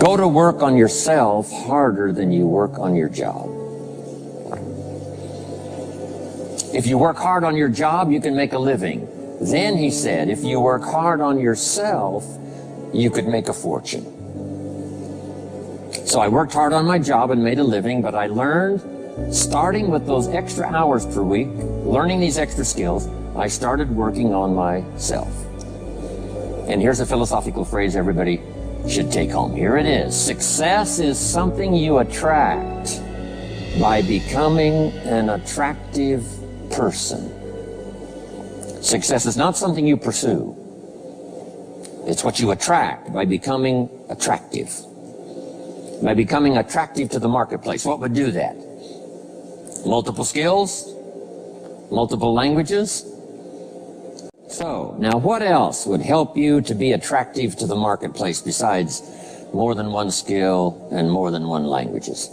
Go to work on yourself harder than you work on your job. If you work hard on your job, you can make a living. Then, he said, if you work hard on yourself, you could make a fortune. So I worked hard on my job and made a living, but I learned, starting with those extra hours per week, learning these extra skills, I started working on myself. And here's a philosophical phrase everybody should take home. Here it is. Success is something you attract by becoming an attractive person. Success is not something you pursue. It's what you attract by becoming attractive. By becoming attractive to the marketplace. What would do that? Multiple skills? Multiple languages? So, now what else would help you to be attractive to the marketplace besides more than one skill and more than one languages?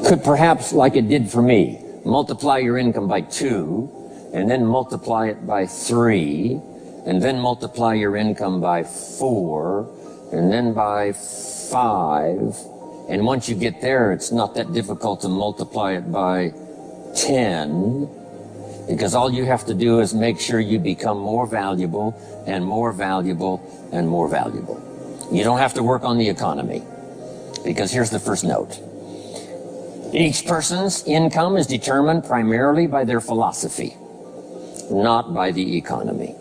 Could perhaps, like it did for me, multiply your income by 2, and then multiply it by 3, and then multiply your income by 4, and then by 5, and once you get there, it's not that difficult to multiply it by 10, because all you have to do is make sure you become more valuable and more valuable and more valuable. You don't have to work on the economy, because here's the first note. Each person's income is determined primarily by their philosophy, not by the economy.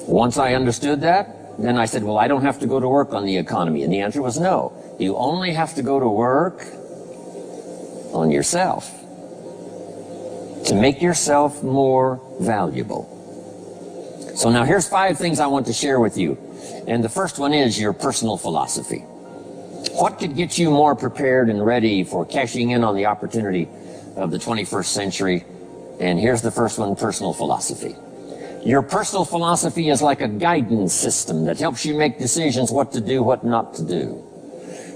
Once I understood that, then I said, well, I don't have to go to work on the economy. And the answer was no. You only have to go to work on yourself to make yourself more valuable. So now here's 5 things I want to share with you. And the first one is your personal philosophy. What could get you more prepared and ready for cashing in on the opportunity of the 21st century? And here's the first one, personal philosophy. Your personal philosophy is like a guidance system that helps you make decisions what to do, what not to do.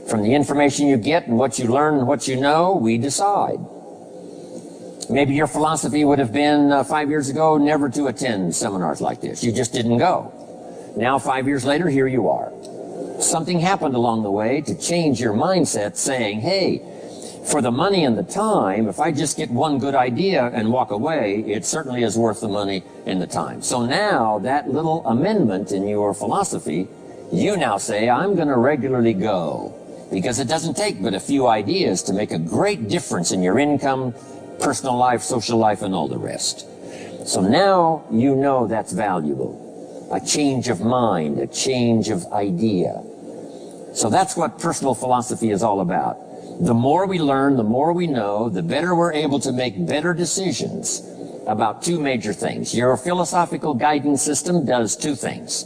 From the information you get and what you learn and what you know, we decide. Maybe your philosophy would have been 5 years ago never to attend seminars like this. You just didn't go. Now 5 years later, here you are. Something happened along the way to change your mindset, saying, hey, for the money and the time, if I just get one good idea and walk away, it certainly is worth the money and the time. So now that little amendment in your philosophy, you now say, I'm going to regularly go, because it doesn't take but a few ideas to make a great difference in your income, personal life, social life, and all the rest. So now you know that's valuable. A change of mind, a change of idea. So that's what personal philosophy is all about. The more we learn, the more we know, the better we're able to make better decisions about 2 major things. Your philosophical guidance system does 2 things.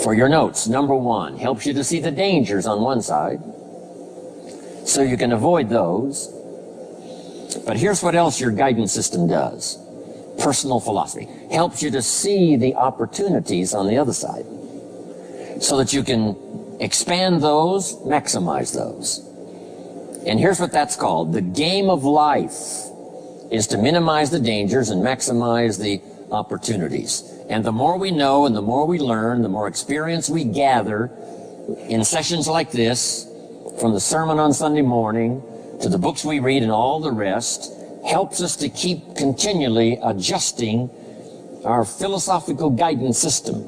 For your notes, number 1, helps you to see the dangers on one side, so you can avoid those. But here's what else your guidance system does. Personal philosophy helps you to see the opportunities on the other side, so that you can expand those, maximize those. And here's what that's called. The game of life is to minimize the dangers and maximize the opportunities. And the more we know and the more we learn, the more experience we gather in sessions like this, from the sermon on Sunday morning to the books we read and all the rest, helps us to keep continually adjusting our philosophical guidance system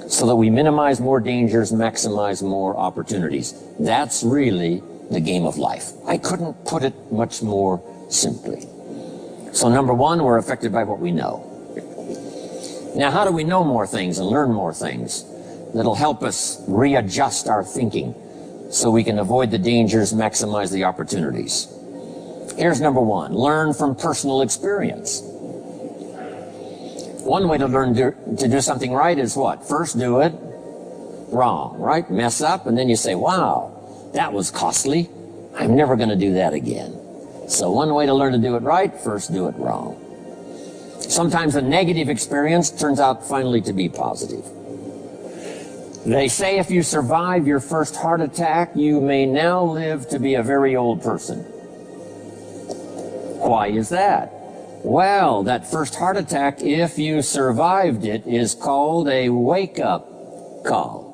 so that we minimize more dangers, maximize more opportunities. That's really the game of life. I couldn't put it much more simply. So number 1, we're affected by what we know. Now, how do we know more things and learn more things that'll help us readjust our thinking so we can avoid the dangers, maximize the opportunities? Here's number 1, learn from personal experience. One way to learn to do something right is what? First do it wrong, right? Mess up, and then you say, wow, that was costly. I'm never going to do that again. So one way to learn to do it right, first do it wrong. Sometimes a negative experience turns out finally to be positive. They say if you survive your first heart attack, you may now live to be a very old person. Why is that? Well, that first heart attack, if you survived it, is called a wake-up call.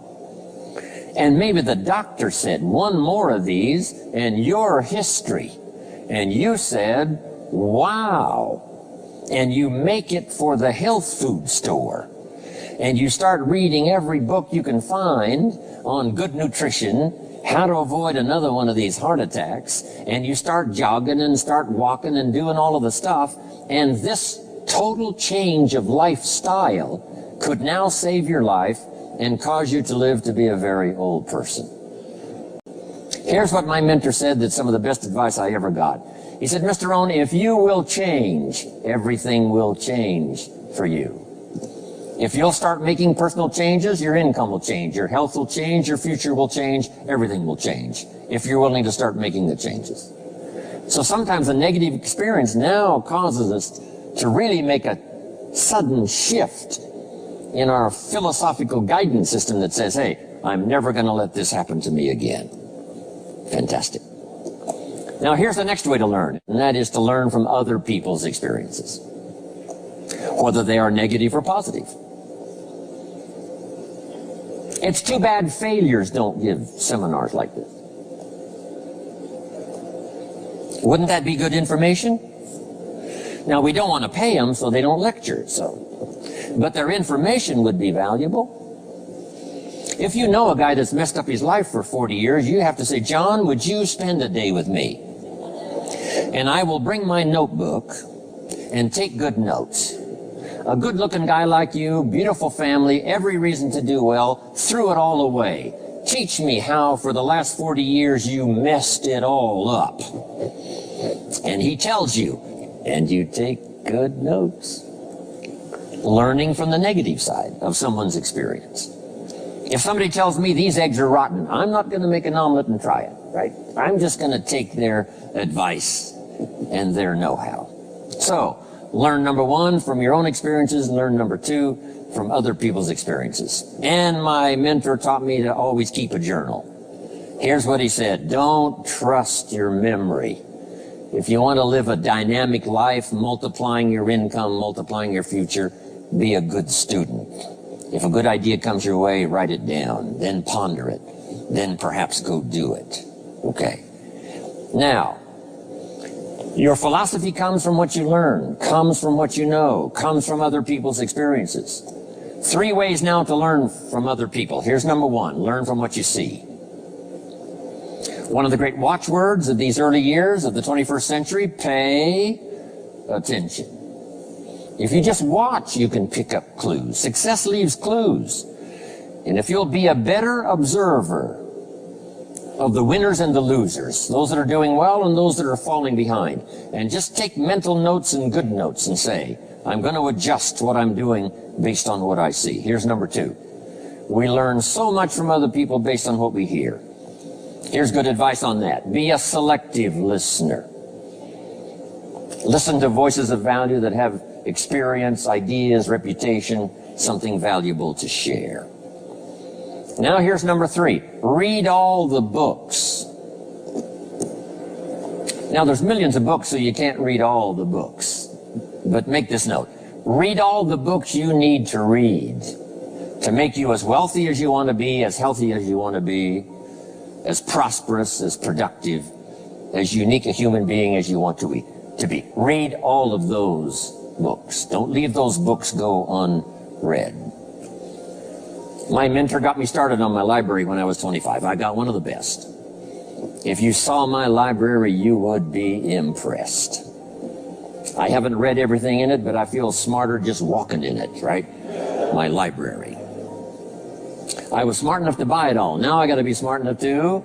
And maybe the doctor said, one more of these and you're history. And you said, wow. And you make it for the health food store. And you start reading every book you can find on good nutrition, how to avoid another one of these heart attacks. And you start jogging and start walking and doing all of the stuff. And this total change of lifestyle could now save your life and cause you to live to be a very old person. Here's what my mentor said, that's some of the best advice I ever got. He said, Mr. Rohn, if you will change, everything will change for you. If you'll start making personal changes, your income will change, your health will change, your future will change, everything will change, if you're willing to start making the changes. So sometimes a negative experience now causes us to really make a sudden shift in our philosophical guidance system that says, hey, I'm never going to let this happen to me again. Fantastic. Now here's the next way to learn, and that is to learn from other people's experiences, whether they are negative or positive. It's too bad failures don't give seminars like this. Wouldn't that be good information? Now, we don't want to pay them, so they don't lecture, but their information would be valuable. If you know a guy that's messed up his life for 40 years, you have to say, John, would you spend a day with me? And I will bring my notebook and take good notes. A good-looking guy like you, beautiful family, every reason to do well, threw it all away. Teach me how for the last 40 years you messed it all up. And he tells you, and you take good notes. Learning from the negative side of someone's experience. If somebody tells me these eggs are rotten, I'm not going to make an omelet and try it, right? I'm just going to take their advice and their know-how. So, learn number one from your own experiences, learn number two from other people's experiences. And my mentor taught me to always keep a journal. Here's what he said, don't trust your memory. If you want to live a dynamic life, multiplying your income, multiplying your future, be a good student. If a good idea comes your way, write it down, then ponder it, then perhaps go do it. Okay. Now, your philosophy comes from what you learn, comes from what you know, comes from other people's experiences. 3 ways now to learn from other people. Here's number one, learn from what you see. One of the great watchwords of these early years of the 21st century, pay attention. If you just watch, you can pick up clues. Success leaves clues. And if you'll be a better observer of the winners and the losers, those that are doing well and those that are falling behind, and just take mental notes and good notes and say, I'm going to adjust what I'm doing based on what I see. Here's number two. We learn so much from other people based on what we hear. Here's good advice on that. Be a selective listener. Listen to voices of value that have experience, ideas, reputation, something valuable to share. Now here's number three. Read all the books. Now there's millions of books, so you can't read all the books. But make this note. Read all the books you need to read to make you as wealthy as you want to be, as healthy as you want to be, as prosperous, as productive, as unique a human being as you want to be. Read all of those books. Don't leave those books go unread. My mentor got me started on my library when I was 25. I got one of the best. If you saw my library, you would be impressed. I haven't read everything in it, but I feel smarter just walking in it, right? My library. I was smart enough to buy it all. Now I got to be smart enough to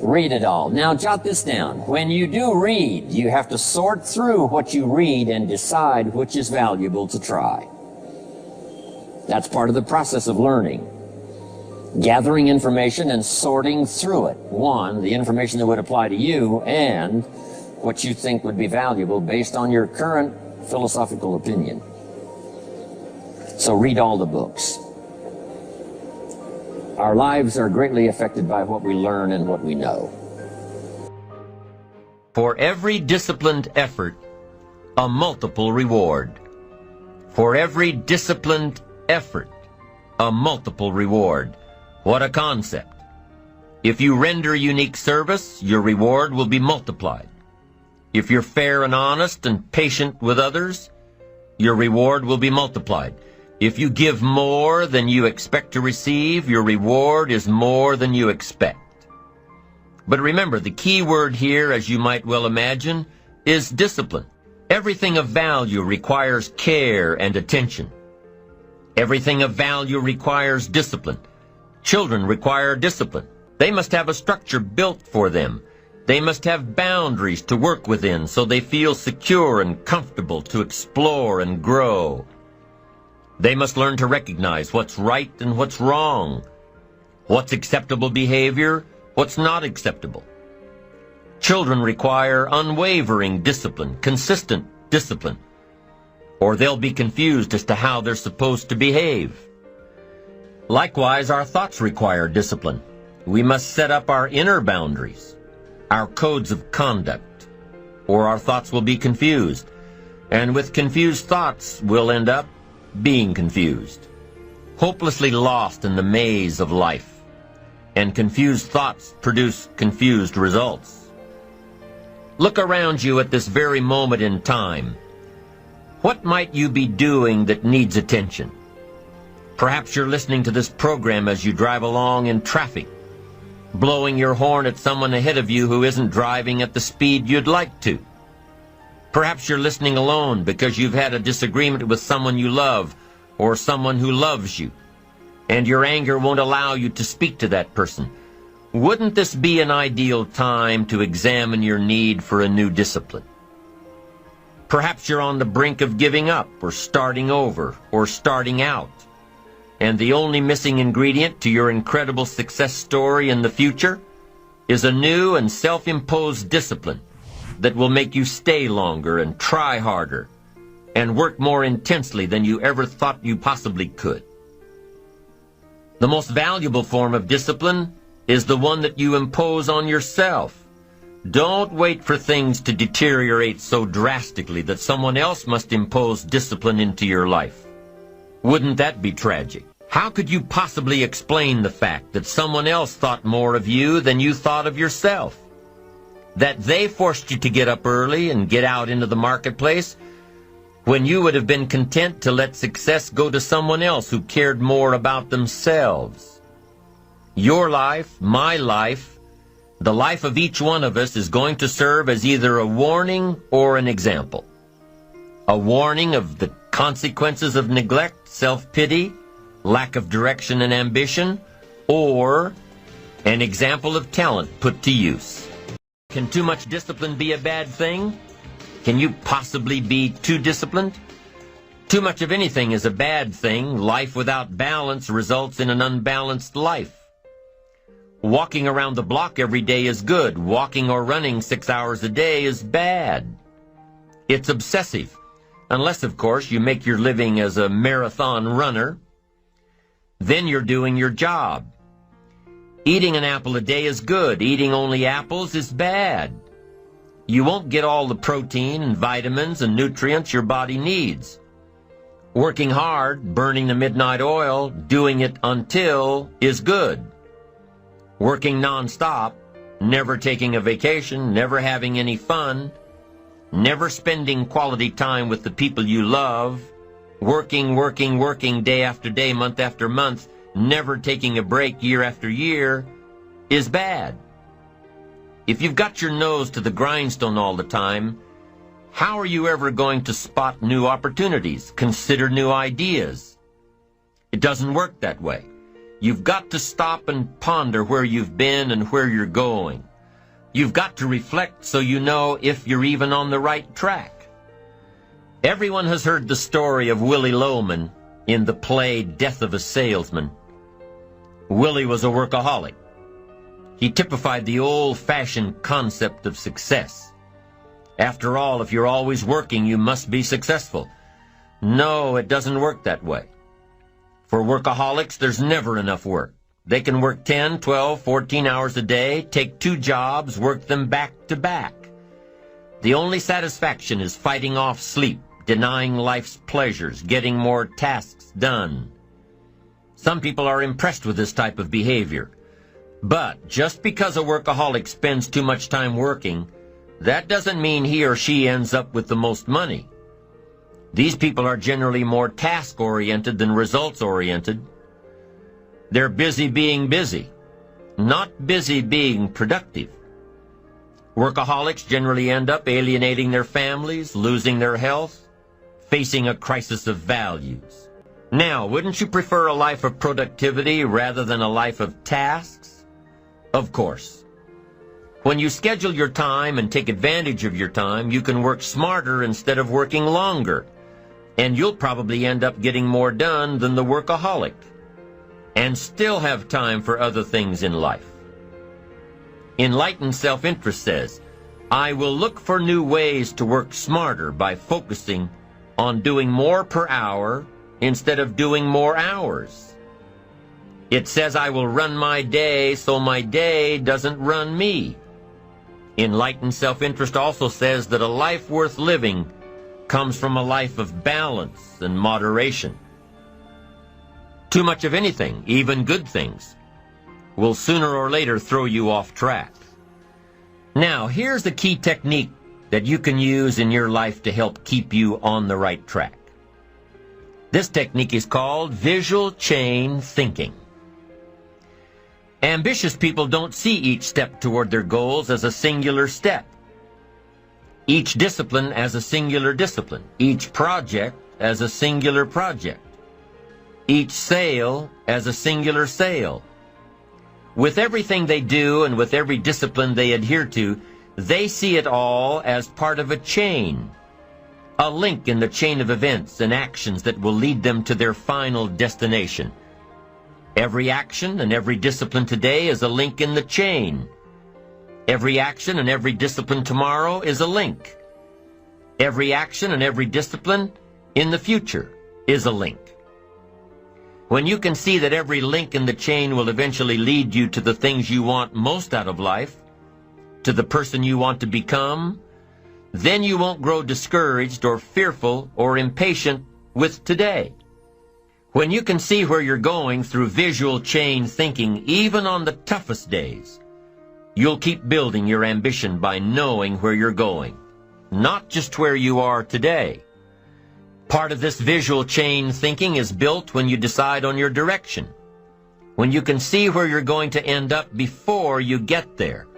read it all. Now jot this down. When you do read, you have to sort through what you read and decide which is valuable to try. That's part of the process of learning. Gathering information and sorting through it. One, the information that would apply to you, and what you think would be valuable based on your current philosophical opinion. So read all the books. Our lives are greatly affected by what we learn and what we know. For every disciplined effort, a multiple reward. For every disciplined effort, a multiple reward. What a concept. If you render unique service, your reward will be multiplied. If you're fair and honest and patient with others, your reward will be multiplied. If you give more than you expect to receive, your reward is more than you expect. But remember, the key word here, as you might well imagine, is discipline. Everything of value requires care and attention. Everything of value requires discipline. Children require discipline. They must have a structure built for them. They must have boundaries to work within so they feel secure and comfortable to explore and grow. They must learn to recognize what's right and what's wrong, what's acceptable behavior, what's not acceptable. Children require unwavering discipline, consistent discipline, or they'll be confused as to how they're supposed to behave. Likewise, our thoughts require discipline. We must set up our inner boundaries, our codes of conduct, or our thoughts will be confused. And with confused thoughts, we'll end up being confused, hopelessly lost in the maze of life. And confused thoughts produce confused results. Look around you at this very moment in time. What might you be doing that needs attention? Perhaps you're listening to this program as you drive along in traffic, blowing your horn at someone ahead of you who isn't driving at the speed you'd like to. Perhaps you're listening alone because you've had a disagreement with someone you love or someone who loves you, and your anger won't allow you to speak to that person. Wouldn't this be an ideal time to examine your need for a new discipline? Perhaps you're on the brink of giving up or starting over or starting out, and the only missing ingredient to your incredible success story in the future is a new and self-imposed discipline that will make you stay longer and try harder and work more intensely than you ever thought you possibly could. The most valuable form of discipline is the one that you impose on yourself. Don't wait for things to deteriorate so drastically that someone else must impose discipline into your life. Wouldn't that be tragic? How could you possibly explain the fact that someone else thought more of you than you thought of yourself? That they forced you to get up early and get out into the marketplace when you would have been content to let success go to someone else who cared more about themselves. Your life, my life, the life of each one of us is going to serve as either a warning or an example. A warning of the consequences of neglect, self-pity, lack of direction and ambition, or an example of talent put to use. Can too much discipline be a bad thing? Can you possibly be too disciplined? Too much of anything is a bad thing. Life without balance results in an unbalanced life. Walking around the block every day is good. Walking or running 6 hours a day is bad. It's obsessive. Unless, of course, you make your living as a marathon runner. Then you're doing your job. Eating an apple a day is good. Eating only apples is bad. You won't get all the protein and vitamins and nutrients your body needs. Working hard, burning the midnight oil, doing it until is good. Working nonstop, never taking a vacation, never having any fun, never spending quality time with the people you love, working day after day, month after month, never taking a break year after year, is bad. If you've got your nose to the grindstone all the time, how are you ever going to spot new opportunities, consider new ideas? It doesn't work that way. You've got to stop and ponder where you've been and where you're going. You've got to reflect so you know if you're even on the right track. Everyone has heard the story of Willie Loman in the play Death of a Salesman. Willie was a workaholic. He typified the old-fashioned concept of success. After all, if you're always working, you must be successful. No, it doesn't work that way. For workaholics, there's never enough work. They can work 10, 12, 14 hours a day, take 2 jobs, work them back to back. The only satisfaction is fighting off sleep, denying life's pleasures, getting more tasks done. Some people are impressed with this type of behavior. But just because a workaholic spends too much time working, that doesn't mean he or she ends up with the most money. These people are generally more task-oriented than results-oriented. They're busy being busy, not busy being productive. Workaholics generally end up alienating their families, losing their health, facing a crisis of values. Now, wouldn't you prefer a life of productivity rather than a life of tasks? Of course. When you schedule your time and take advantage of your time, you can work smarter instead of working longer, and you'll probably end up getting more done than the workaholic, and still have time for other things in life. Enlightened self-interest says, I will look for new ways to work smarter by focusing on doing more per hour instead of doing more hours. It says I will run my day so my day doesn't run me. Enlightened self-interest also says that a life worth living comes from a life of balance and moderation. Too much of anything, even good things, will sooner or later throw you off track. Now, here's the key technique that you can use in your life to help keep you on the right track. This technique is called visual chain thinking. Ambitious people don't see each step toward their goals as a singular step. Each discipline as a singular discipline. Each project as a singular project. Each sale as a singular sale. With everything they do and with every discipline they adhere to, they see it all as part of a chain, a link in the chain of events and actions that will lead them to their final destination. Every action and every discipline today is a link in the chain. Every action and every discipline tomorrow is a link. Every action and every discipline in the future is a link. When you can see that every link in the chain will eventually lead you to the things you want most out of life, to the person you want to become, then you won't grow discouraged or fearful or impatient with today. When you can see where you're going through visual chain thinking, even on the toughest days, you'll keep building your ambition by knowing where you're going, not just where you are today. Part of this visual chain thinking is built when you decide on your direction, when you can see where you're going to end up before you get there,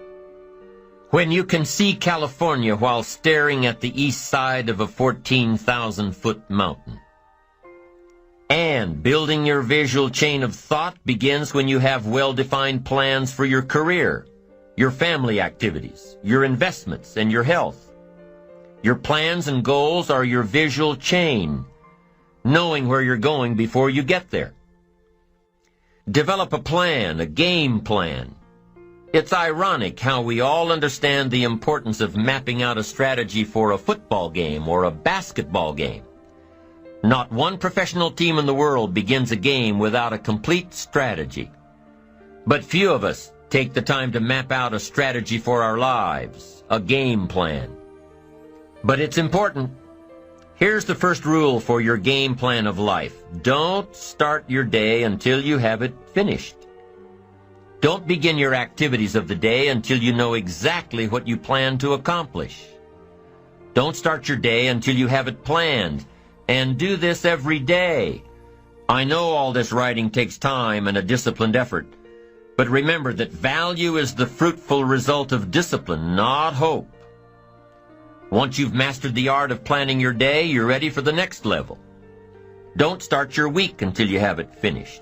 when you can see California while staring at the east side of a 14,000-foot mountain. And building your visual chain of thought begins when you have well-defined plans for your career, your family activities, your investments, and your health. Your plans and goals are your visual chain, knowing where you're going before you get there. Develop a plan, a game plan. It's ironic how we all understand the importance of mapping out a strategy for a football game or a basketball game. Not one professional team in the world begins a game without a complete strategy. But few of us take the time to map out a strategy for our lives, a game plan. But it's important. Here's the first rule for your game plan of life. Don't start your day until you have it finished. Don't begin your activities of the day until you know exactly what you plan to accomplish. Don't start your day until you have it planned, and do this every day. I know all this writing takes time and a disciplined effort, but remember that value is the fruitful result of discipline, not hope. Once you've mastered the art of planning your day, you're ready for the next level. Don't start your week until you have it finished.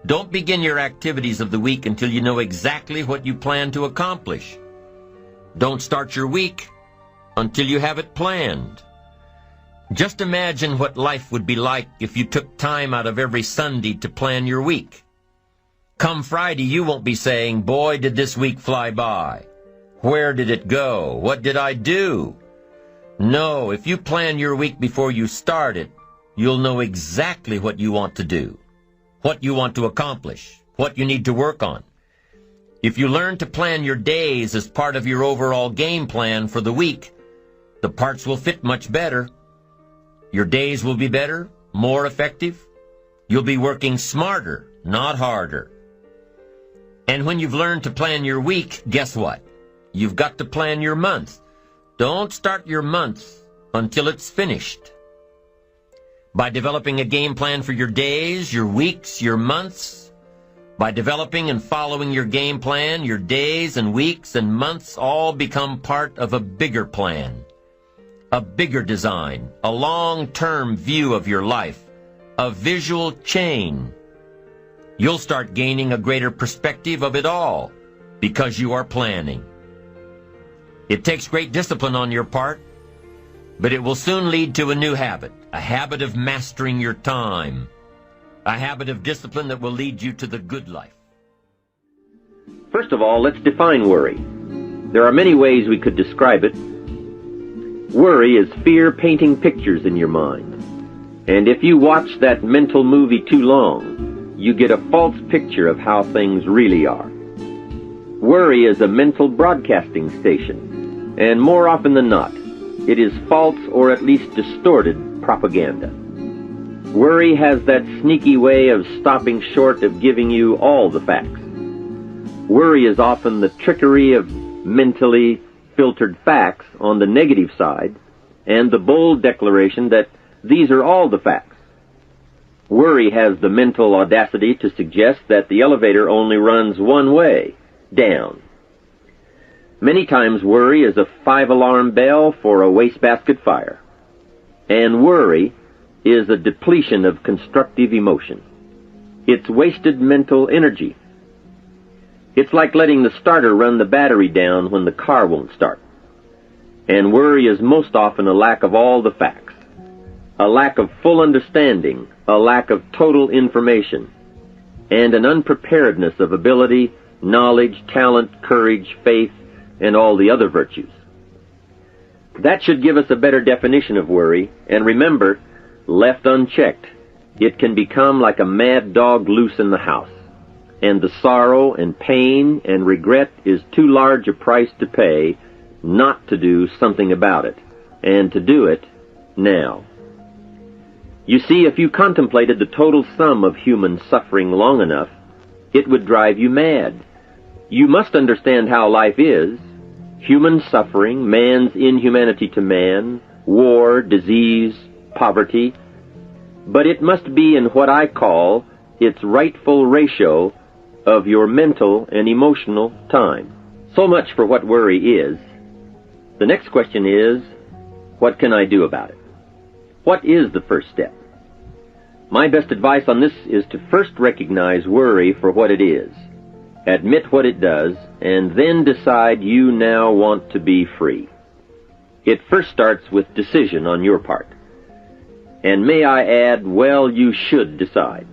Don't begin your activities of the week until you know exactly what you plan to accomplish. Don't start your week until you have it planned. Just imagine what life would be like if you took time out of every Sunday to plan your week. Come Friday, you won't be saying, "Boy, did this week fly by. Where did it go? What did I do?" No, if you plan your week before you start it, you'll know exactly what you want to do, what you want to accomplish, what you need to work on. If you learn to plan your days as part of your overall game plan for the week, the parts will fit much better. Your days will be better, more effective. You'll be working smarter, not harder. And when you've learned to plan your week, guess what? You've got to plan your month. Don't start your month until it's finished. By developing a game plan for your days, your weeks, your months, by developing and following your game plan, your days and weeks and months all become part of a bigger plan, a bigger design, a long-term view of your life, a visual chain. You'll start gaining a greater perspective of it all because you are planning. It takes great discipline on your part, but it will soon lead to a new habit, a habit of mastering your time, a habit of discipline that will lead you to the good life. First of all, let's define worry. There are many ways we could describe it. Worry is fear painting pictures in your mind. And if you watch that mental movie too long, you get a false picture of how things really are. Worry is a mental broadcasting station, and more often than not, it is false or at least distorted propaganda. Worry has that sneaky way of stopping short of giving you all the facts. Worry is often the trickery of mentally filtered facts on the negative side and the bold declaration that these are all the facts. Worry has the mental audacity to suggest that the elevator only runs one way, down. Many times worry is a 5-alarm bell for a wastebasket fire. And worry is a depletion of constructive emotion. It's wasted mental energy. It's like letting the starter run the battery down when the car won't start. And worry is most often a lack of all the facts, a lack of full understanding, a lack of total information, and an unpreparedness of ability, knowledge, talent, courage, faith, and all the other virtues. That should give us a better definition of worry, and remember, left unchecked, it can become like a mad dog loose in the house, and the sorrow and pain and regret is too large a price to pay not to do something about it, and to do it now. You see, if you contemplated the total sum of human suffering long enough, it would drive you mad. You must understand how life is. Human suffering, man's inhumanity to man, war, disease, poverty. But it must be in what I call its rightful ratio of your mental and emotional time. So much for what worry is. The next question is, what can I do about it? What is the first step? My best advice on this is to first recognize worry for what it is, admit what it does, and then decide you now want to be free. It first starts with decision on your part. And may I add, well, you should decide.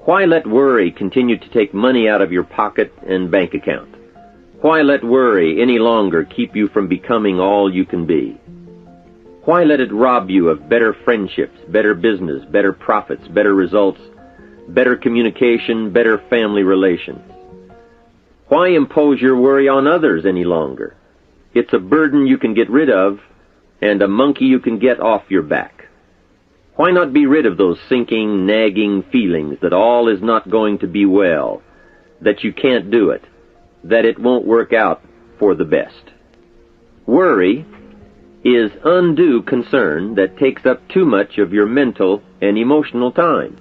Why let worry continue to take money out of your pocket and bank account? Why let worry any longer keep you from becoming all you can be? Why let it rob you of better friendships, better business, better profits, better results, better communication, better family relations? Why impose your worry on others any longer? It's a burden you can get rid of, and a monkey you can get off your back. Why not be rid of those sinking, nagging feelings that all is not going to be well, that you can't do it, that it won't work out for the best? Worry is undue concern that takes up too much of your mental and emotional time.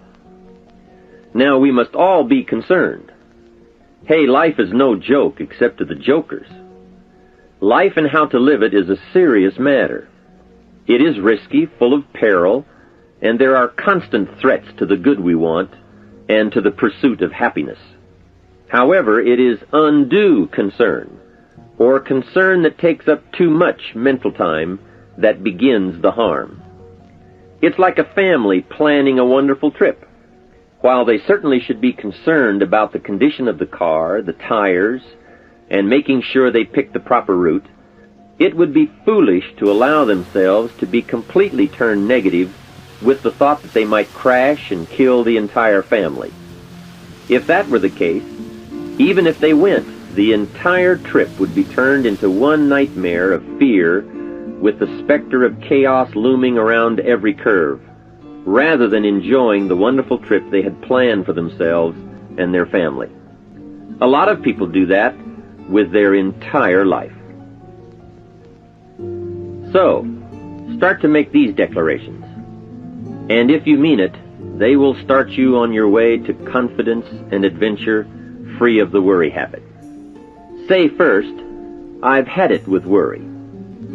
Now, we must all be concerned. Hey, life is no joke except to the jokers. Life and how to live it is a serious matter. It is risky, full of peril, and there are constant threats to the good we want and to the pursuit of happiness. However, it is undue concern, or concern that takes up too much mental time, that begins the harm. It's like a family planning a wonderful trip. While they certainly should be concerned about the condition of the car, the tires, and making sure they pick the proper route, it would be foolish to allow themselves to be completely turned negative with the thought that they might crash and kill the entire family. If that were the case, even if they went, the entire trip would be turned into one nightmare of fear with the specter of chaos looming around every curve, rather than enjoying the wonderful trip they had planned for themselves and their family. A lot of people do that with their entire life. So, start to make these declarations. And if you mean it, they will start you on your way to confidence and adventure, free of the worry habit. Say first, I've had it with worry.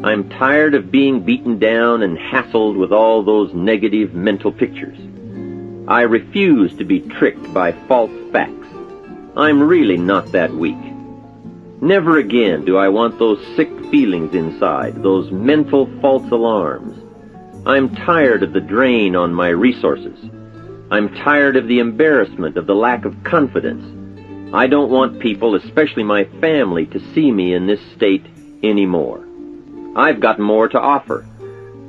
I'm tired of being beaten down and hassled with all those negative mental pictures. I refuse to be tricked by false facts. I'm really not that weak. Never again do I want those sick feelings inside, those mental false alarms. I'm tired of the drain on my resources. I'm tired of the embarrassment of the lack of confidence. I don't want people, especially my family, to see me in this state anymore. I've got more to offer.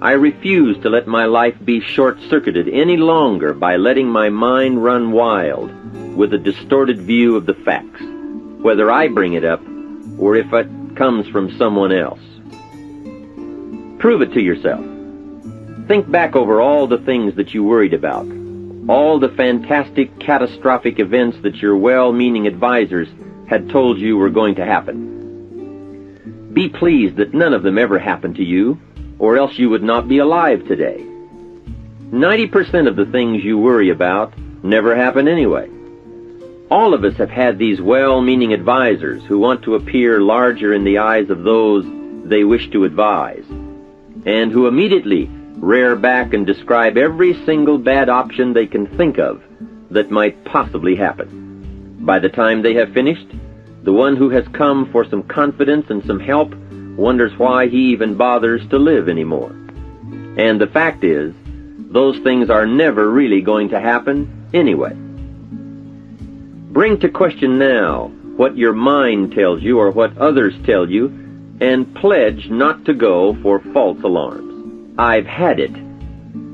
I refuse to let my life be short-circuited any longer by letting my mind run wild with a distorted view of the facts, whether I bring it up or if it comes from someone else. Prove it to yourself. Think back over all the things that you worried about, all the fantastic, catastrophic events that your well-meaning advisors had told you were going to happen. Be pleased that none of them ever happened to you, or else you would not be alive today. 90% of the things you worry about never happen anyway. All of us have had these well-meaning advisors who want to appear larger in the eyes of those they wish to advise, and who immediately rear back and describe every single bad option they can think of that might possibly happen. By the time they have finished, the one who has come for some confidence and some help wonders why he even bothers to live anymore. And the fact is, those things are never really going to happen anyway. Bring to question now what your mind tells you or what others tell you, and pledge not to go for false alarms. I've had it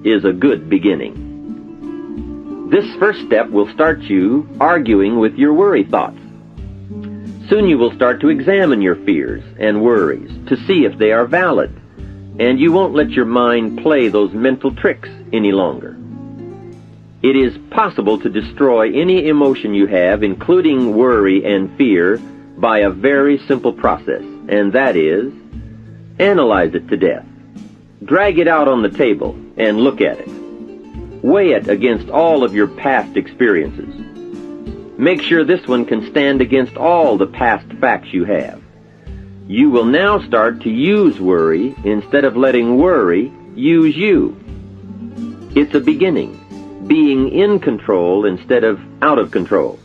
is a good beginning. This first step will start you arguing with your worry thoughts. Soon you will start to examine your fears and worries to see if they are valid, and you won't let your mind play those mental tricks any longer. It is possible to destroy any emotion you have, including worry and fear, by a very simple process, and that is, analyze it to death. Drag it out on the table and look at it. Weigh it against all of your past experiences. Make sure this one can stand against all the past facts you have. You will now start to use worry instead of letting worry use you. It's a beginning, being in control instead of out of control.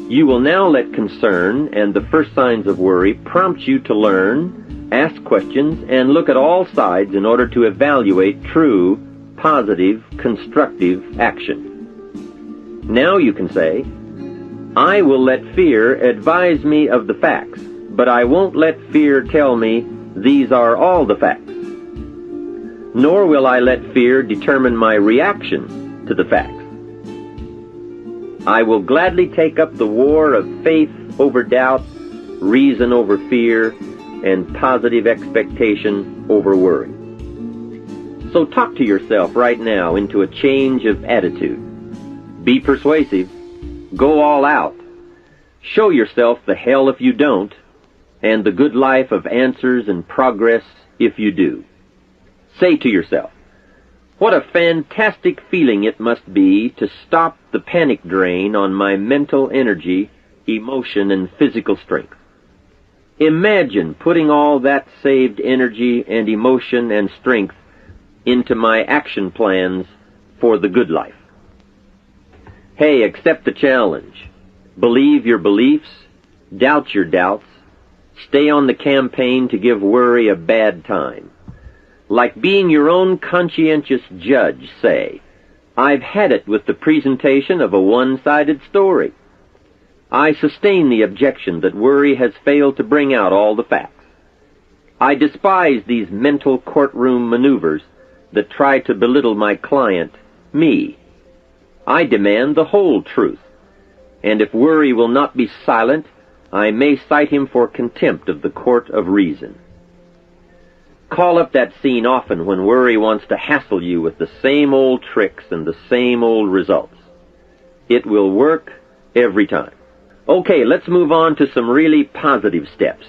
You will now let concern and the first signs of worry prompt you to learn, ask questions, and look at all sides in order to evaluate true, positive, constructive action. Now you can say, I will let fear advise me of the facts, but I won't let fear tell me these are all the facts. Nor will I let fear determine my reaction to the facts. I will gladly take up the war of faith over doubt, reason over fear, and positive expectation over worry. So talk to yourself right now into a change of attitude. Be persuasive. Go all out. Show yourself the hell if you don't, and the good life of answers and progress if you do. Say to yourself, what a fantastic feeling it must be to stop the panic drain on my mental energy, emotion, and physical strength. Imagine putting all that saved energy and emotion and strength into my action plans for the good life. Hey, accept the challenge. Believe your beliefs, doubt your doubts, stay on the campaign to give worry a bad time. Like being your own conscientious judge, say, I've had it with the presentation of a one-sided story. I sustain the objection that worry has failed to bring out all the facts. I despise these mental courtroom maneuvers that try to belittle my client, me. I demand the whole truth, and if worry will not be silent, I may cite him for contempt of the court of reason. Call up that scene often when worry wants to hassle you with the same old tricks and the same old results. It will work every time. Okay, let's move on to some really positive steps.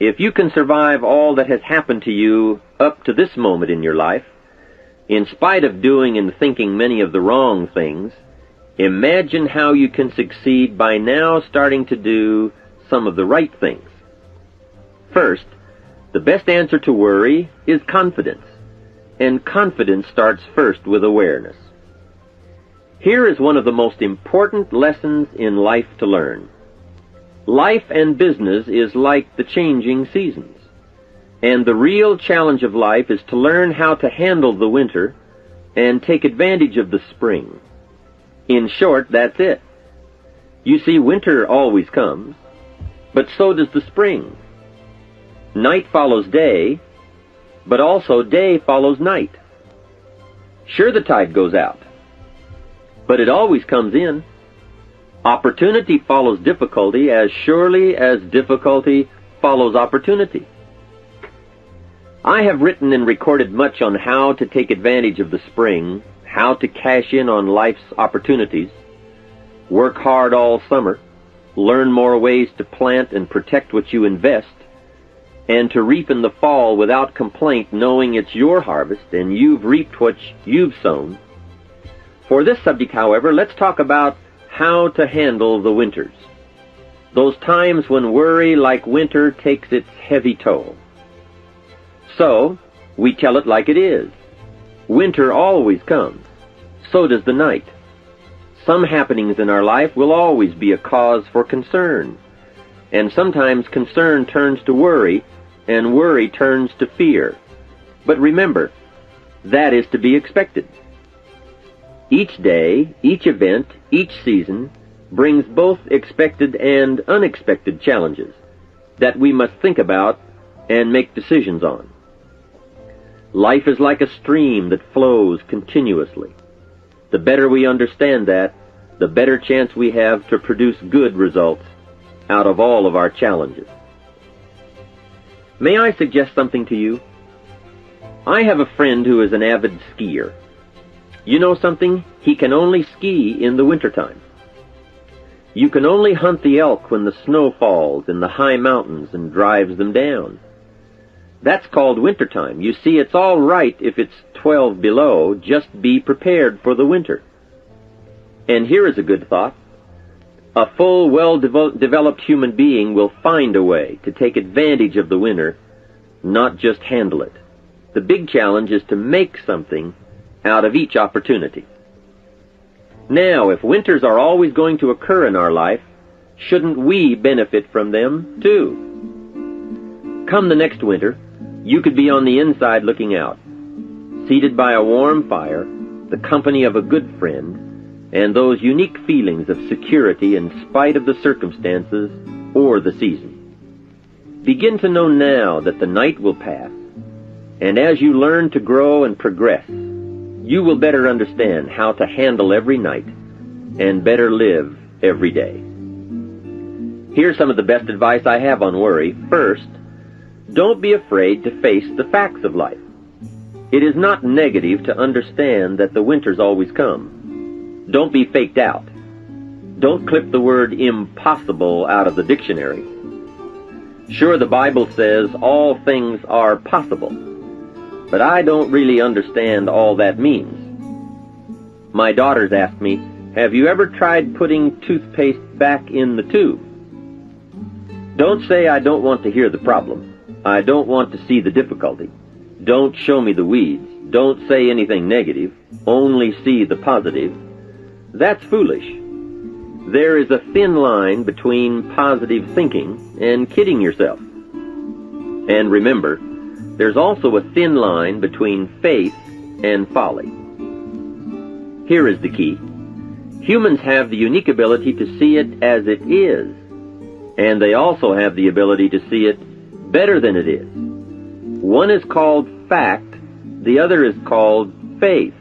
If you can survive all that has happened to you up to this moment in your life, in spite of doing and thinking many of the wrong things, imagine how you can succeed by now starting to do some of the right things. First, the best answer to worry is confidence, and confidence starts first with awareness. Here is one of the most important lessons in life to learn. Life and business is like the changing seasons, and the real challenge of life is to learn how to handle the winter and take advantage of the spring. In short, that's it. You see, winter always comes, but so does the spring. Night follows day, but also day follows night. Sure, the tide goes out, but it always comes in. Opportunity follows difficulty as surely as difficulty follows opportunity. I have written and recorded much on how to take advantage of the spring, how to cash in on life's opportunities, work hard all summer, learn more ways to plant and protect what you invest, and to reap in the fall without complaint, knowing it's your harvest and you've reaped what you've sown. For this subject, however, let's talk about how to handle the winters. Those times when worry, like winter, takes its heavy toll. So, we tell it like it is. Winter always comes. So does the night. Some happenings in our life will always be a cause for concern. And sometimes concern turns to worry, and worry turns to fear. But remember, that is to be expected. Each day, each event, each season brings both expected and unexpected challenges that we must think about and make decisions on. Life is like a stream that flows continuously. The better we understand that, the better chance we have to produce good results out of all of our challenges. May I suggest something to you? I have a friend who is an avid skier. You know something? He can only ski in the wintertime. You can only hunt the elk when the snow falls in the high mountains and drives them down. That's called wintertime. You see, it's all right if it's 12 below. Just be prepared for the winter. And here is a good thought. A full, well-developed human being will find a way to take advantage of the winter, not just handle it. The big challenge is to make something out of each opportunity. Now, if winters are always going to occur in our life, shouldn't we benefit from them too? Come the next winter, you could be on the inside looking out, seated by a warm fire, the company of a good friend, and those unique feelings of security in spite of the circumstances or the season. Begin to know now that the night will pass, and as you learn to grow and progress, you will better understand how to handle every night and better live every day. Here's some of the best advice I have on worry. First, don't be afraid to face the facts of life. It is not negative to understand that the winters always come. Don't be faked out. Don't clip the word impossible out of the dictionary. Sure, the Bible says all things are possible, but I don't really understand all that means. My daughters ask me, have you ever tried putting toothpaste back in the tube? Don't say I don't want to hear the problem. I don't want to see the difficulty. Don't show me the weeds. Don't say anything negative. Only see the positive. That's foolish. There is a thin line between positive thinking and kidding yourself. And remember, there's also a thin line between faith and folly. Here is the key. Humans have the unique ability to see it as it is, and they also have the ability to see it better than it is. One is called fact, the other is called faith.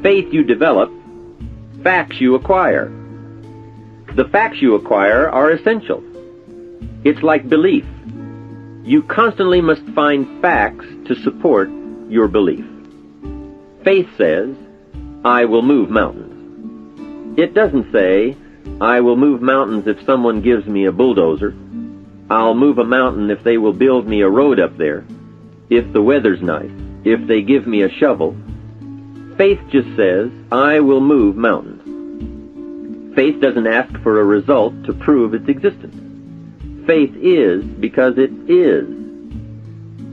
Faith you develop, facts you acquire. The facts you acquire are essential. It's like belief. You constantly must find facts to support your belief. Faith says, I will move mountains. It doesn't say, I will move mountains if someone gives me a bulldozer. I'll move a mountain if they will build me a road up there. If the weather's nice, if they give me a shovel. Faith just says, I will move mountains. Faith doesn't ask for a result to prove its existence. Faith is because it is.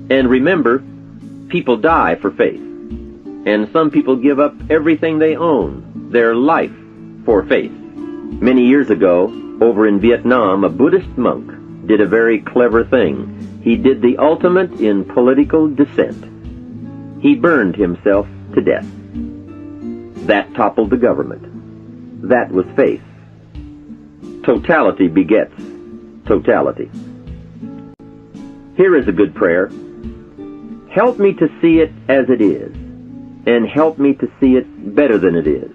And remember, people die for faith. And some people give up everything they own, their life, for faith. Many years ago, over in Vietnam, a Buddhist monk did a very clever thing. He did the ultimate in political dissent. He burned himself to death. That toppled the government. That was faith. Totality begets totality. Here is a good prayer. Help me to see it as it is, and help me to see it better than it is,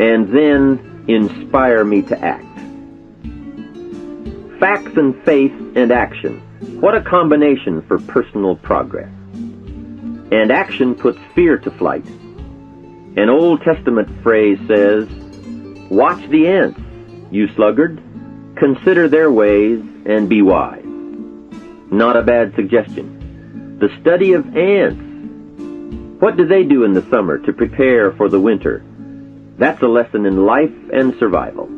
and then inspire me to act. Facts and faith and action. What a combination for personal progress. And action puts fear to flight. An Old Testament phrase says, watch the ants, you sluggard. Consider their ways and be wise. Not a bad suggestion. The study of ants. What do they do in the summer to prepare for the winter? That's a lesson in life and survival.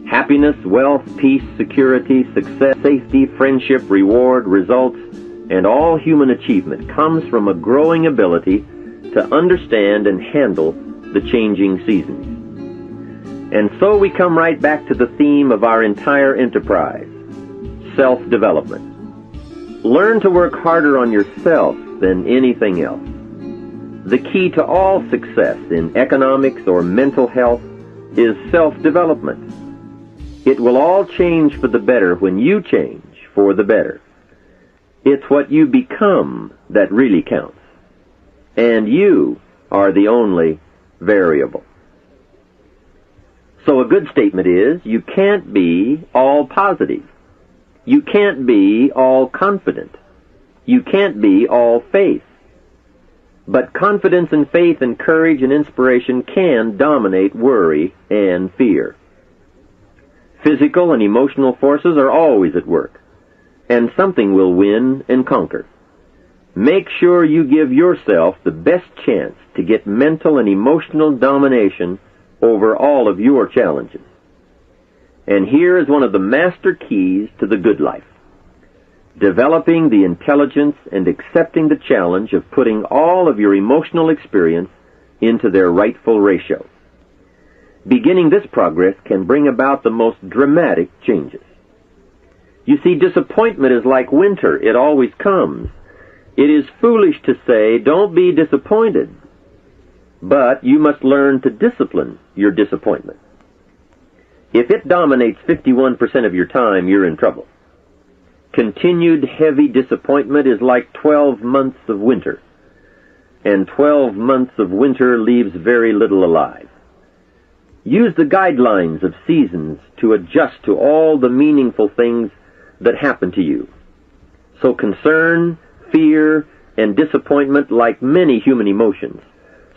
Happiness, wealth, peace, security, success, safety, friendship, reward, results, and all human achievement comes from a growing ability to understand and handle the changing seasons. And so we come right back to the theme of our entire enterprise, self-development. Learn to work harder on yourself than anything else. The key to all success in economics or mental health is self-development. It will all change for the better when you change for the better. It's what you become that really counts. And you are the only variable. So a good statement is, you can't be all positive. You can't be all confident. You can't be all faith. But confidence and faith and courage and inspiration can dominate worry and fear. Physical and emotional forces are always at work, and something will win and conquer. Make sure you give yourself the best chance to get mental and emotional domination over all of your challenges. And here is one of the master keys to the good life. Developing the intelligence and accepting the challenge of putting all of your emotional experience into their rightful ratio. Beginning this progress can bring about the most dramatic changes. You see, disappointment is like winter. It always comes. It is foolish to say, don't be disappointed. But you must learn to discipline your disappointment. If it dominates 51% of your time, you're in trouble. Continued heavy disappointment is like 12 months of winter. And 12 months of winter leaves very little alive. Use the guidelines of seasons to adjust to all the meaningful things that happen to you. So concern, fear, and disappointment, like many human emotions,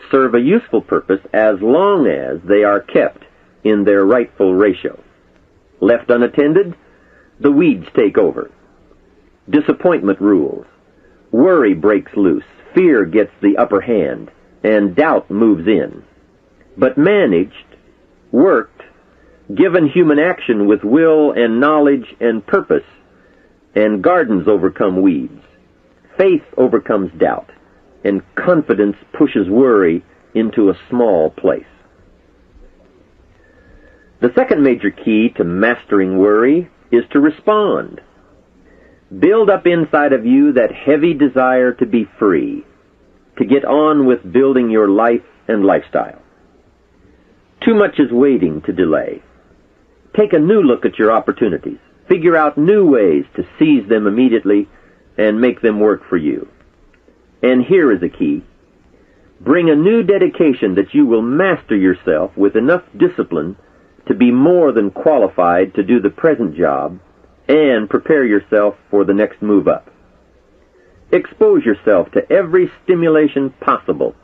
serve a useful purpose as long as they are kept in their rightful ratio. Left unattended, the weeds take over. Disappointment rules. Worry breaks loose. Fear gets the upper hand, and doubt moves in. But managed, worked, given human action with will and knowledge and purpose, and gardens overcome weeds. Faith overcomes doubt, and confidence pushes worry into a small place. The second major key to mastering worry is to respond. Build up inside of you that heavy desire to be free, to get on with building your life and lifestyle. Too much is waiting to delay. Take a new look at your opportunities. Figure out new ways to seize them immediately and make them work for you. And here is a key. Bring a new dedication that you will master yourself with enough discipline to be more than qualified to do the present job and prepare yourself for the next move up. Expose yourself to every stimulation possible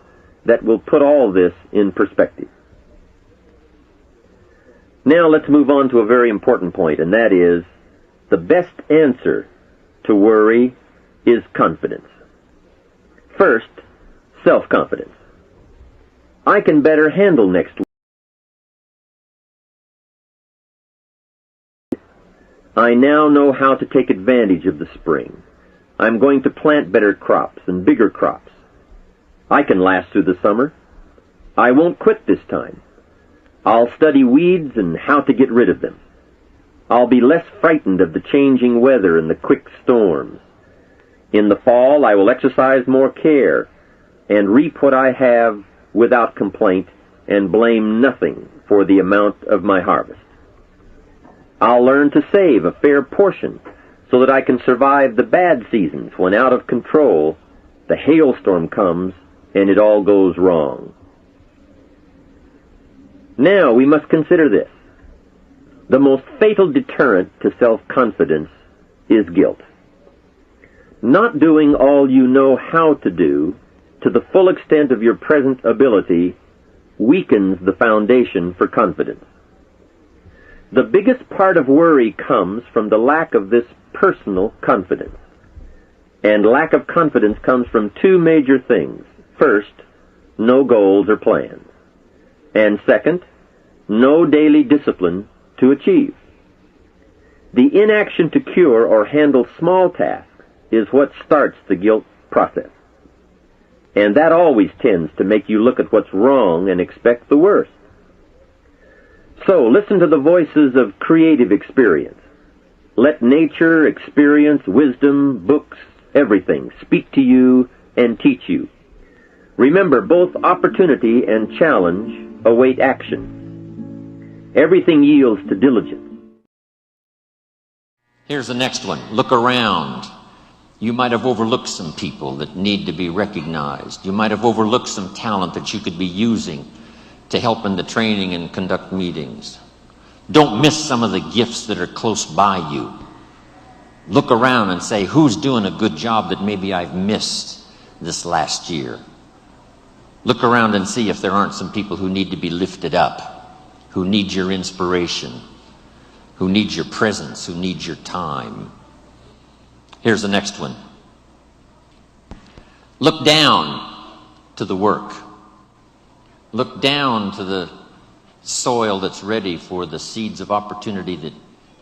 that will put all this in perspective. Now let's move on to a very important point, and that is the best answer to worry is confidence. First, self-confidence. I can better handle next week. I now know how to take advantage of the spring. I'm going to plant better crops and bigger crops. I can last through the summer. I won't quit this time. I'll study weeds and how to get rid of them. I'll be less frightened of the changing weather and the quick storms. In the fall, I will exercise more care and reap what I have without complaint and blame nothing for the amount of my harvest. I'll learn to save a fair portion so that I can survive the bad seasons when out of control the hailstorm comes and it all goes wrong. Now we must consider this. The most fatal deterrent to self-confidence is guilt. Not doing all you know how to do to the full extent of your present ability weakens the foundation for confidence. The biggest part of worry comes from the lack of this personal confidence. And lack of confidence comes from two major things. First, no goals or plans. And second, no daily discipline to achieve. The inaction to cure or handle small tasks is what starts the guilt process. And that always tends to make you look at what's wrong and expect the worst. So listen to the voices of creative experience. Let nature, experience, wisdom, books, everything speak to you and teach you. Remember, both opportunity and challenge await action. Everything yields to diligence. Here's the next one. Look around. You might have overlooked some people that need to be recognized. You might have overlooked some talent that you could be using to help in the training and conduct meetings. Don't miss some of the gifts that are close by you. Look around and say, who's doing a good job that maybe I've missed this last year? Look around and see if there aren't some people who need to be lifted up, who need your inspiration, who need your presence, who need your time. Here's the next one. Look down to the work. Look down to the soil that's ready for the seeds of opportunity that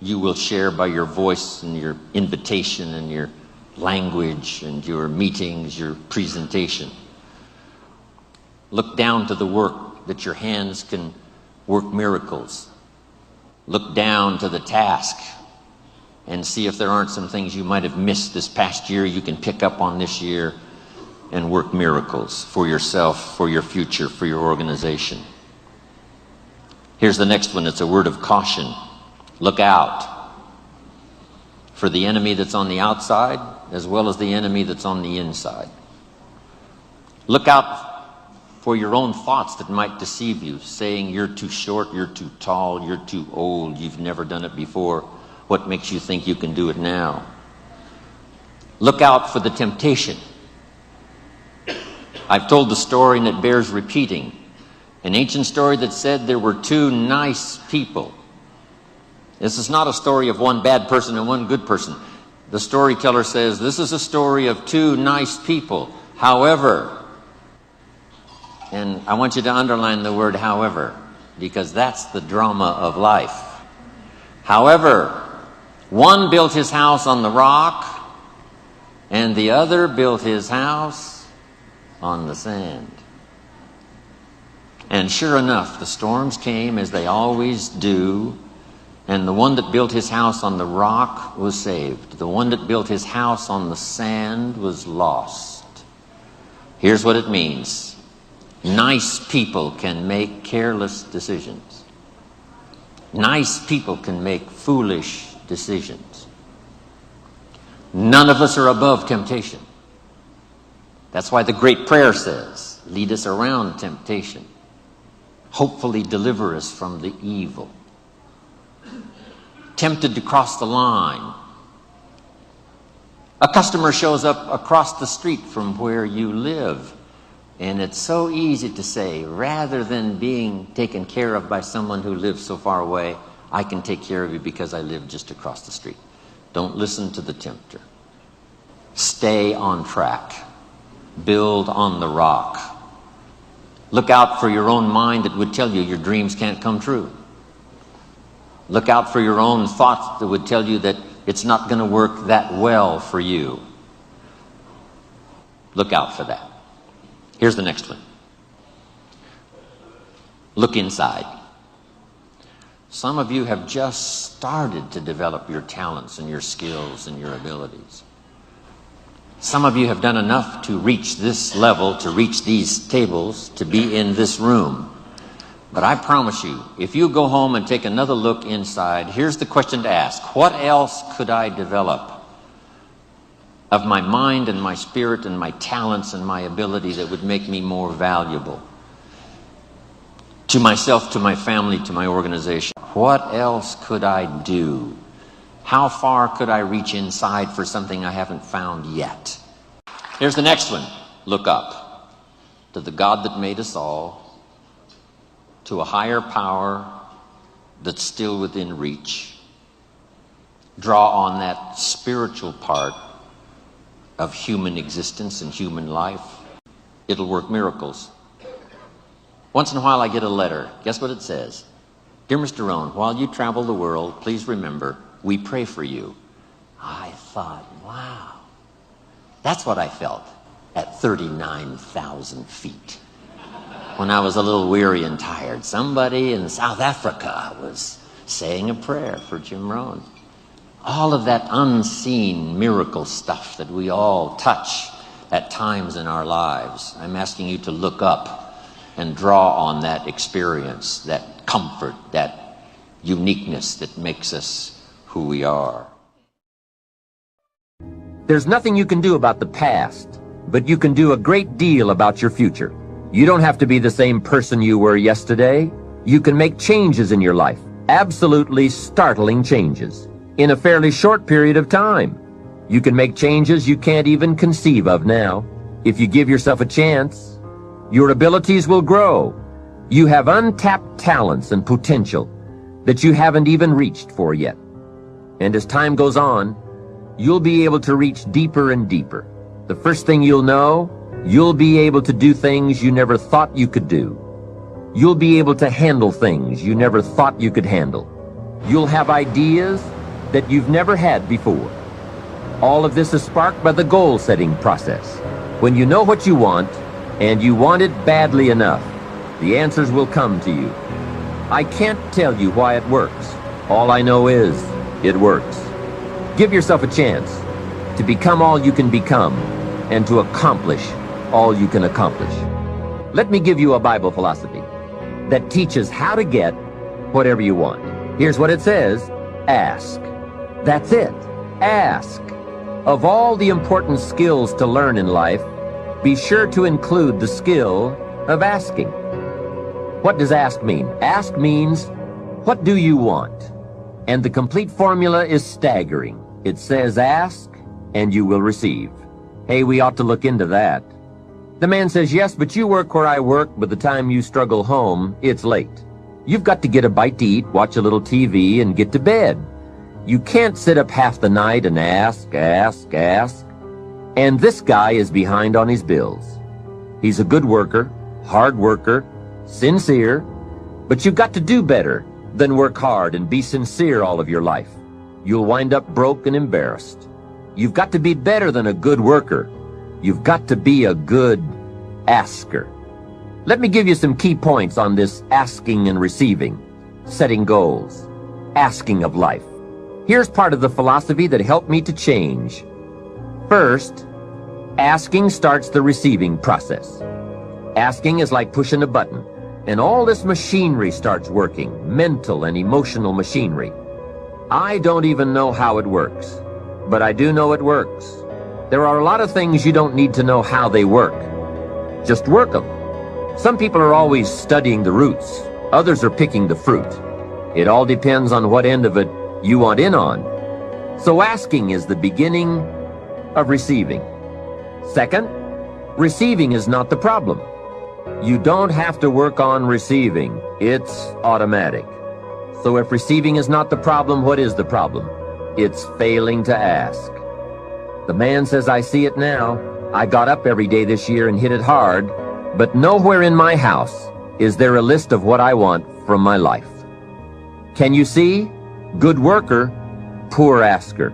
you will share by your voice and your invitation and your language and your meetings, your presentation. Look down to the work that your hands can work miracles. Look down to the task and see if there aren't some things you might have missed this past year you can pick up on this year and work miracles for yourself, for your future, for your organization. Here's the next one. It's a word of caution. Look out for the enemy that's on the outside as well as the enemy that's on the inside. Look out for your own thoughts that might deceive you, saying you're too short, you're too tall, you're too old, you've never done it before. What makes you think you can do it now? Look out for the temptation. I've told the story and it bears repeating. An ancient story that said there were two nice people. This is not a story of one bad person and one good person. The storyteller says this is a story of two nice people. However, and I want you to underline the word however, because that's the drama of life. However, one built his house on the rock and the other built his house on the sand. And sure enough, the storms came as they always do, and the one that built his house on the rock was saved. The one that built his house on the sand was lost. Here's what it means. Nice people can make careless decisions. Nice people can make foolish decisions. None of us are above temptation. That's why the great prayer says, lead us around temptation. Hopefully deliver us from the evil. Tempted to cross the line. A customer shows up across the street from where you live. And it's so easy to say, rather than being taken care of by someone who lives so far away, I can take care of you because I live just across the street. Don't listen to the tempter. Stay on track. Build on the rock. Look out for your own mind that would tell you your dreams can't come true. Look out for your own thoughts that would tell you that it's not going to work that well for you. Look out for that. Here's the next one. Look inside. Some of you have just started to develop your talents and your skills and your abilities. Some of you have done enough to reach this level, to reach these tables, to be in this room. But I promise you, if you go home and take another look inside, here's the question to ask. What else could I develop of my mind and my spirit and my talents and my ability that would make me more valuable to myself, to my family, to my organization? What else could I do? How far could I reach inside for something I haven't found yet? Here's the next one. Look up to the God that made us all, to a higher power that's still within reach. Draw on that spiritual part of human existence and human life. It'll work miracles. Once in a while I get a letter. Guess what it says? Dear Mr. Rohn, while you travel the world, please remember, we pray for you. I thought, wow. That's what I felt at 39,000 feet. When I was a little weary and tired, somebody in South Africa was saying a prayer for Jim ROHN. All of that unseen miracle stuff that we all touch at times in our lives. I'm asking you to look up and draw on that experience, that comfort, that uniqueness that makes us who we are. There's nothing you can do about the past, but you can do a great deal about your future. You don't have to be the same person you were yesterday. You can make changes in your life, absolutely startling changes, in a fairly short period of time. You can make changes you can't even conceive of now. If you give yourself a chance, your abilities will grow. You have untapped talents and potential that you haven't even reached for yet. And as time goes on, you'll be able to reach deeper and deeper. The first thing you'll know, you'll be able to do things you never thought you could do. You'll be able to handle things you never thought you could handle. You'll have ideas that you've never had before. All of this is sparked by the goal-setting process. When you know what you want, and you want it badly enough, the answers will come to you. I can't tell you why it works. All I know is, it works. Give yourself a chance to become all you can become and to accomplish all you can accomplish. Let me give you a Bible philosophy that teaches how to get whatever you want. Here's what it says: ask. That's it. Ask. Of all the important skills to learn in life, be sure to include the skill of asking. What does ask mean? Ask means, what do you want? And the complete formula is staggering. It says ask, and you will receive. Hey, we ought to look into that. The man says, yes, but you work where I work. By the time you struggle home, it's late. You've got to get a bite to eat, watch a little TV, and get to bed. You can't sit up half the night and ask. And this guy is behind on his bills. He's a good worker, hard worker, sincere, but you've got to do better than work hard and be sincere all of your life. You'll wind up broke and embarrassed. You've got to be better than a good worker. You've got to be a good asker. Let me give you some key points on this asking and receiving, setting goals, asking of life. Here's part of the philosophy that helped me to change. First, asking starts the receiving process. Asking is like pushing a button, and all this machinery starts working, mental and emotional machinery. I don't even know how it works, but I do know it works. There are a lot of things you don't need to know how they work. Just work them. Some people are always studying the roots. Others are picking the fruit. It all depends on what end of it you want in on. So asking is the beginning of receiving. Second, Receiving is not the problem. You don't have to work on receiving. It's automatic. So if receiving is not the problem, what is the problem? It's failing to ask. The man says, I see it now. I got up every day this year and hit it hard, but nowhere in my house is there a list of what I want from my life. Can you see? Good worker, poor asker.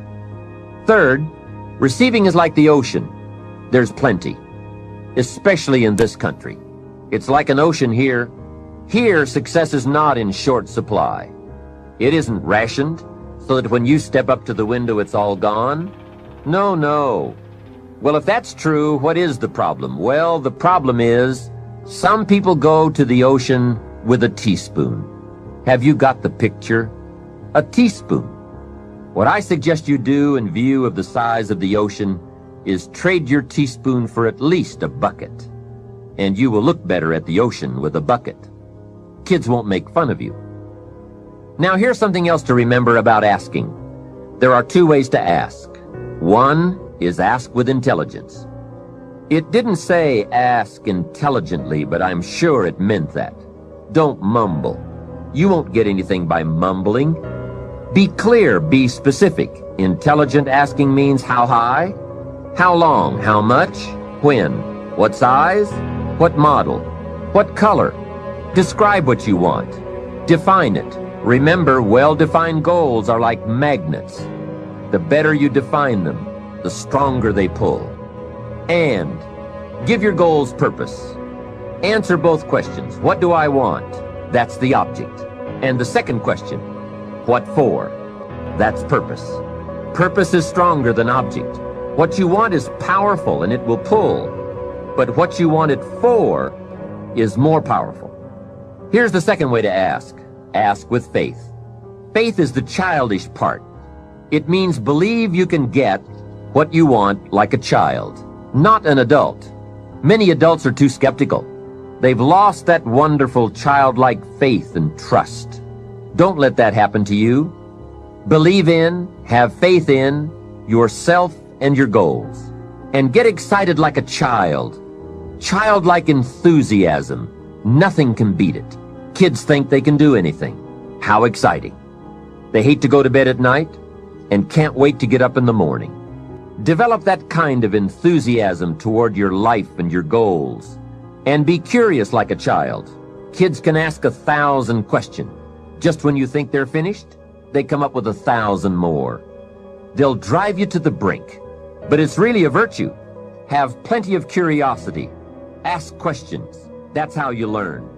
Third, receiving is like the ocean. There's plenty, especially in this country. It's like an ocean here. Here, success is not in short supply. It isn't rationed, so that when you step up to the window, it's all gone. No, no. Well, if that's true, what is the problem? Well, the problem is some people go to the ocean with a teaspoon. Have you got the picture? A teaspoon. What I suggest you do in view of the size of the ocean is trade your teaspoon for at least a bucket. And you will look better at the ocean with a bucket. Kids won't make fun of you. Now, here's something else to remember about asking. There are two ways to ask. One is ask with intelligence. It didn't say ask intelligently, but I'm sure it meant that. Don't mumble. You won't get anything by mumbling. Be clear, be specific. Intelligent asking means how high, how long, how much, when, what size, what model, what color. Describe what you want. Define it. Remember, well-defined goals are like magnets. The better you define them, the stronger they pull. And give your goals purpose. Answer both questions. What do I want? That's the object. And the second question, what for? That's purpose. Purpose is stronger than object. What you want is powerful and it will pull. But what you want it for is more powerful. Here's the second way to ask. Ask with faith. Faith is the childish part. It means believe you can get what you want like a child, not an adult. Many adults are too skeptical. They've lost that wonderful childlike faith and trust. Don't let that happen to you. Believe in, have faith in yourself and your goals. And get excited like a child. Childlike enthusiasm. Nothing can beat it. Kids think they can do anything. How exciting. They hate to go to bed at night and can't wait to get up in the morning. Develop that kind of enthusiasm toward your life and your goals. And be curious like a child. Kids can ask 1,000 questions. Just when you think they're finished, they come up with 1,000 more. They'll drive you to the brink. But it's really a virtue. Have plenty of curiosity. Ask questions. That's how you learn.